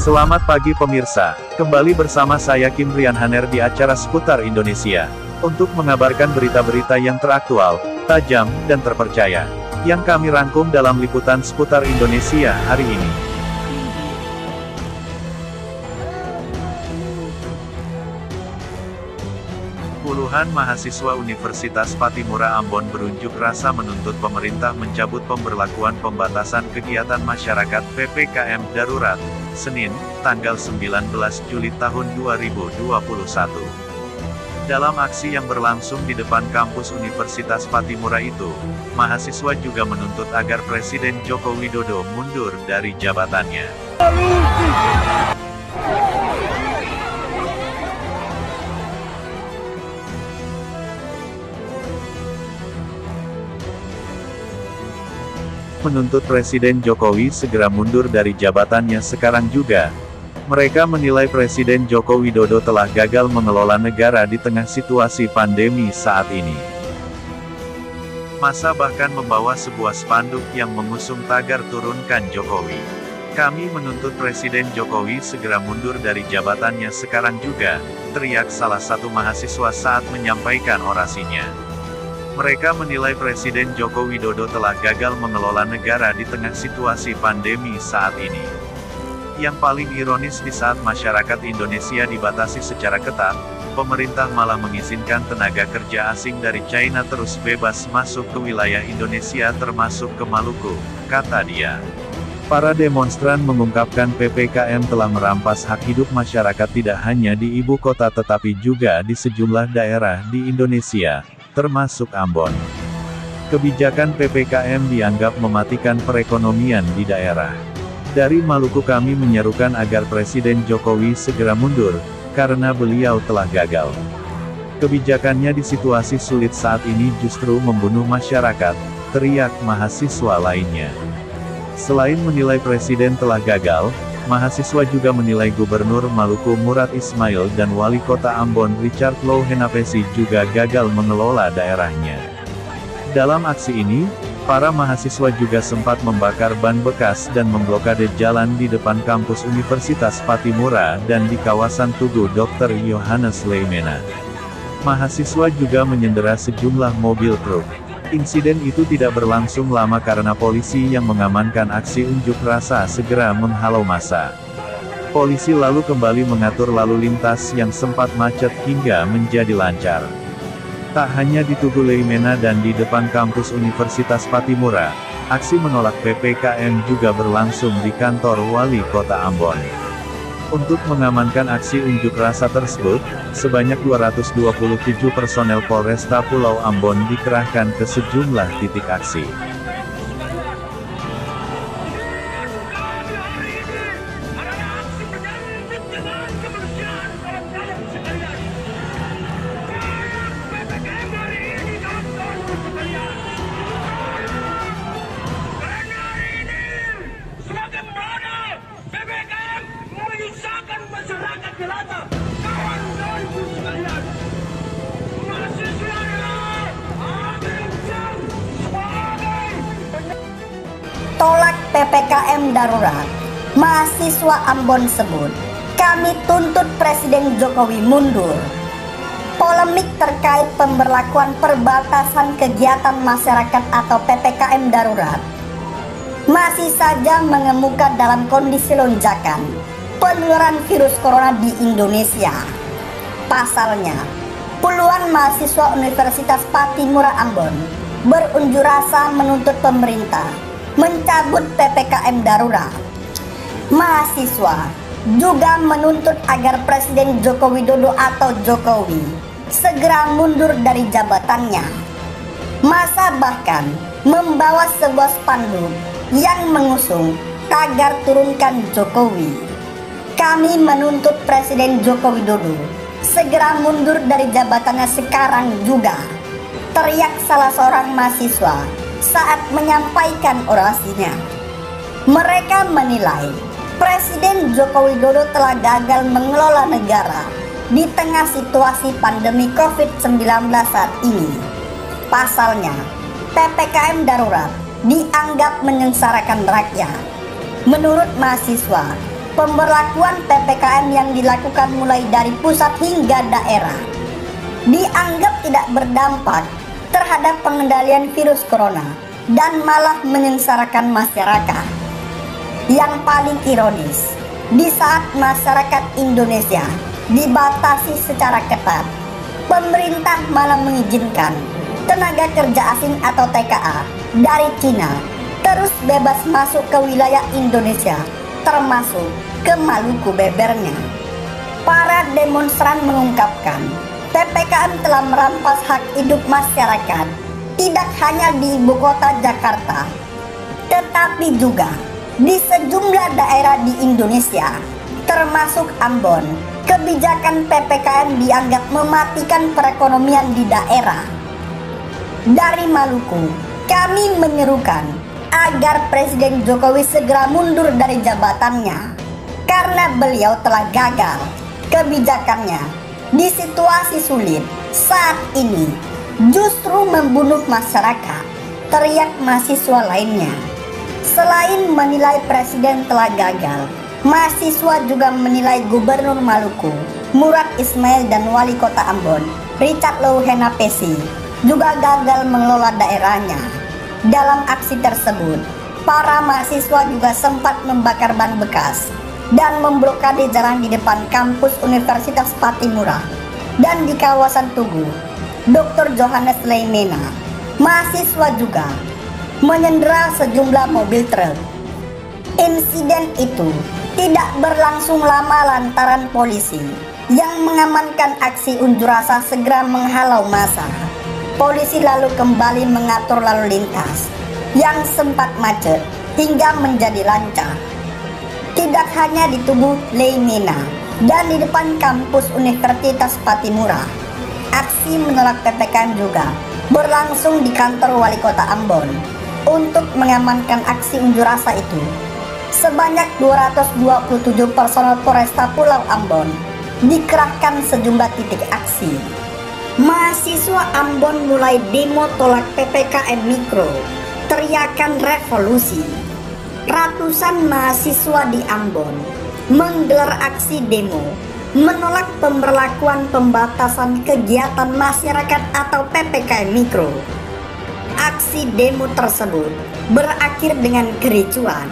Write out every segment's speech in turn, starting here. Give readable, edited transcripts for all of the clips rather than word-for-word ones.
Selamat pagi pemirsa, kembali bersama saya Kim Rian Haner di acara Seputar Indonesia, untuk mengabarkan berita-berita yang teraktual, tajam, dan terpercaya, yang kami rangkum dalam liputan Seputar Indonesia hari ini. Puluhan mahasiswa Universitas Patimura Ambon berunjuk rasa menuntut pemerintah mencabut pemberlakuan pembatasan kegiatan masyarakat PPKM Darurat, Senin, tanggal 19 Juli tahun 2021. Dalam aksi yang berlangsung di depan kampus Universitas Patimura itu, mahasiswa juga menuntut agar Presiden Joko Widodo mundur dari jabatannya. Menuntut Presiden Jokowi segera mundur dari jabatannya sekarang juga. Mereka menilai Presiden Joko Widodo telah gagal mengelola negara di tengah situasi pandemi saat ini. Masa bahkan membawa sebuah spanduk yang mengusung tagar "Turunkan Jokowi". Kami menuntut Presiden Jokowi segera mundur dari jabatannya sekarang juga, teriak salah satu mahasiswa saat menyampaikan orasinya. Mereka menilai Presiden Joko Widodo telah gagal mengelola negara di tengah situasi pandemi saat ini. Yang paling ironis di saat masyarakat Indonesia dibatasi secara ketat, pemerintah malah mengizinkan tenaga kerja asing dari China terus bebas masuk ke wilayah Indonesia termasuk ke Maluku, kata dia. Para demonstran mengungkapkan PPKM telah merampas hak hidup masyarakat tidak hanya di ibu kota tetapi juga di sejumlah daerah di Indonesia, termasuk Ambon. Kebijakan PPKM dianggap mematikan perekonomian di daerah. Dari Maluku kami menyerukan agar Presiden Jokowi segera mundur, karena beliau telah gagal. Kebijakannya di situasi sulit saat ini justru membunuh masyarakat, teriak mahasiswa lainnya. Selain menilai Presiden telah gagal, mahasiswa juga menilai Gubernur Maluku Murad Ismail dan Wali Kota Ambon Richard Louhenapesi juga gagal mengelola daerahnya. Dalam aksi ini, para mahasiswa juga sempat membakar ban bekas dan memblokade jalan di depan kampus Universitas Patimura dan di kawasan Tugu Dr. Yohanes Leimena. Mahasiswa juga menyandera sejumlah mobil truk. Insiden itu tidak berlangsung lama karena polisi yang mengamankan aksi unjuk rasa segera menghalau massa. Polisi lalu kembali mengatur lalu lintas yang sempat macet hingga menjadi lancar. Tak hanya di Tugu Leimena dan di depan kampus Universitas Patimura, aksi menolak PPKM juga berlangsung di kantor Wali Kota Ambon. Untuk mengamankan aksi unjuk rasa tersebut, sebanyak 227 personel Polresta Pulau Ambon dikerahkan ke sejumlah titik aksi. Tolak PPKM darurat, mahasiswa Ambon sebut, kami tuntut Presiden Jokowi mundur. Polemik terkait pemberlakuan perbatasan kegiatan masyarakat atau PPKM darurat masih saja mengemuka dalam kondisi lonjakan penularan virus corona di Indonesia. Pasalnya, puluhan mahasiswa Universitas Patimura Ambon berunjuk rasa menuntut pemerintah mencabut PPKM darurat. Mahasiswa juga menuntut agar Presiden Joko Widodo atau Jokowi segera mundur dari jabatannya. Massa bahkan membawa sebuah spanduk yang mengusung tagar "Turunkan Jokowi". Kami menuntut Presiden Joko Widodo segera mundur dari jabatannya sekarang juga, teriak salah seorang mahasiswa saat menyampaikan orasinya. Mereka menilai Presiden Joko Widodo telah gagal mengelola negara di tengah situasi pandemi COVID-19 saat ini. Pasalnya, PPKM darurat dianggap menyengsarakan rakyat. Menurut mahasiswa, pemberlakuan PPKM yang dilakukan mulai dari pusat hingga daerah dianggap tidak berdampak terhadap pengendalian virus corona dan malah menyengsarakan masyarakat. Yang paling ironis, di saat masyarakat Indonesia dibatasi secara ketat, pemerintah malah mengizinkan tenaga kerja asing atau TKA dari Cina terus bebas masuk ke wilayah Indonesia, termasuk ke Maluku bebernya. Para demonstran mengungkapkan, PPKM telah merampas hak hidup masyarakat tidak hanya di ibu kota Jakarta, tetapi juga di sejumlah daerah di Indonesia, termasuk Ambon. Kebijakan PPKM dianggap mematikan perekonomian di daerah. Dari Maluku, kami menyerukan agar Presiden Jokowi segera mundur dari jabatannya karena beliau telah gagal kebijakannya di situasi sulit saat ini justru membunuh masyarakat, teriak mahasiswa lainnya. Selain menilai Presiden telah gagal, mahasiswa juga menilai Gubernur Maluku, Murad Ismail, dan Wali Kota Ambon, Richard Louhenapesi, juga gagal mengelola daerahnya. Dalam aksi tersebut, para mahasiswa juga sempat membakar ban bekas dan memblokade jalan di depan kampus Universitas Patimura dan di kawasan Tugu Dr. Johannes Leimena. Mahasiswa juga menyandera sejumlah mobil truk. Insiden itu tidak berlangsung lama lantaran polisi yang mengamankan aksi unjuk rasa segera menghalau massa. Polisi lalu kembali mengatur lalu lintas yang sempat macet hingga menjadi lancar. Tidak hanya di Tugu Leimena dan di depan kampus Universitas Patimura, aksi menolak PPKM juga berlangsung di kantor Wali Kota Ambon. Untuk mengamankan aksi unjuk rasa itu, sebanyak 227 personel Polresta Pulau Ambon dikerahkan sejumlah titik aksi. Mahasiswa Ambon mulai demo tolak PPKM Mikro, teriakan revolusi. Ratusan mahasiswa di Ambon menggelar aksi demo menolak pemberlakuan pembatasan kegiatan masyarakat atau PPKM Mikro. Aksi demo tersebut berakhir dengan kericuan.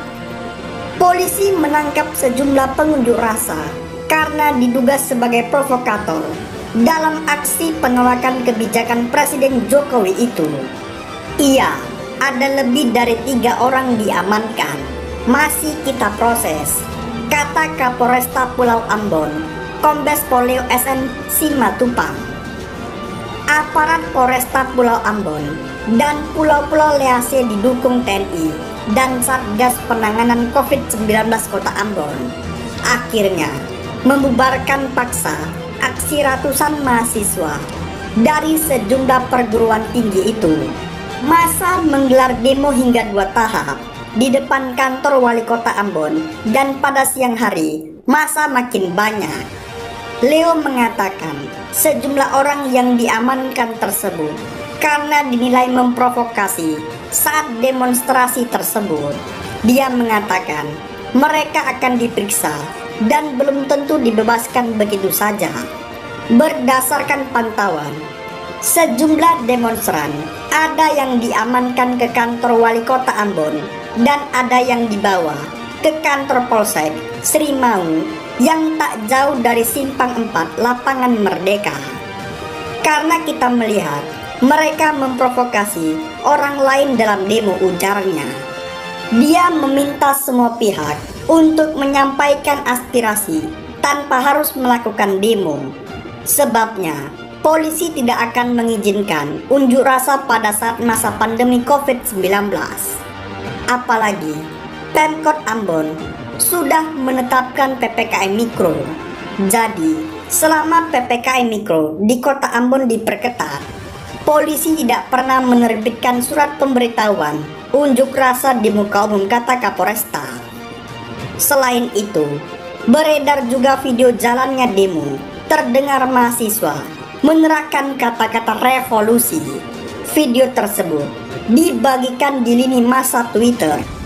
Polisi menangkap sejumlah pengunjuk rasa karena diduga sebagai provokator dalam aksi penolakan kebijakan Presiden Jokowi itu. Iya, ada lebih dari 3 orang diamankan. Masih kita proses, kata Kapolresta Pulau Ambon, Kombes Pol Leo SN Simatupang. Aparat Polresta Pulau Ambon dan Pulau-Pulau Lease didukung TNI dan Satgas Penanganan COVID-19 Kota Ambon akhirnya membubarkan paksa aksi ratusan mahasiswa dari sejumlah perguruan tinggi itu. Massa menggelar demo hingga 2 tahap di depan kantor Wali Kota Ambon, dan pada siang hari massa makin banyak. Leo mengatakan sejumlah orang yang diamankan tersebut karena dinilai memprovokasi saat demonstrasi tersebut. Dia mengatakan mereka akan diperiksa dan belum tentu dibebaskan begitu saja. Berdasarkan pantauan, sejumlah demonstran ada yang diamankan ke kantor Wali Kota Ambon dan ada yang dibawa ke kantor Polsek Sri Mau yang tak jauh dari Simpang 4 Lapangan Merdeka. Karena kita melihat mereka memprovokasi orang lain dalam demo, ujarnya. Dia meminta semua pihak untuk menyampaikan aspirasi tanpa harus melakukan demo. Sebabnya, polisi tidak akan mengizinkan unjuk rasa pada saat masa pandemi COVID-19. Apalagi, Pemkot Ambon sudah menetapkan PPKM Mikro. Jadi, selama PPKM Mikro di Kota Ambon diperketat, polisi tidak pernah menerbitkan surat pemberitahuan unjuk rasa di muka umum, kata Kapolresta. Selain itu, beredar juga video jalannya demo. Terdengar mahasiswa menerapkan kata-kata revolusi. Video tersebut dibagikan di lini massa Twitter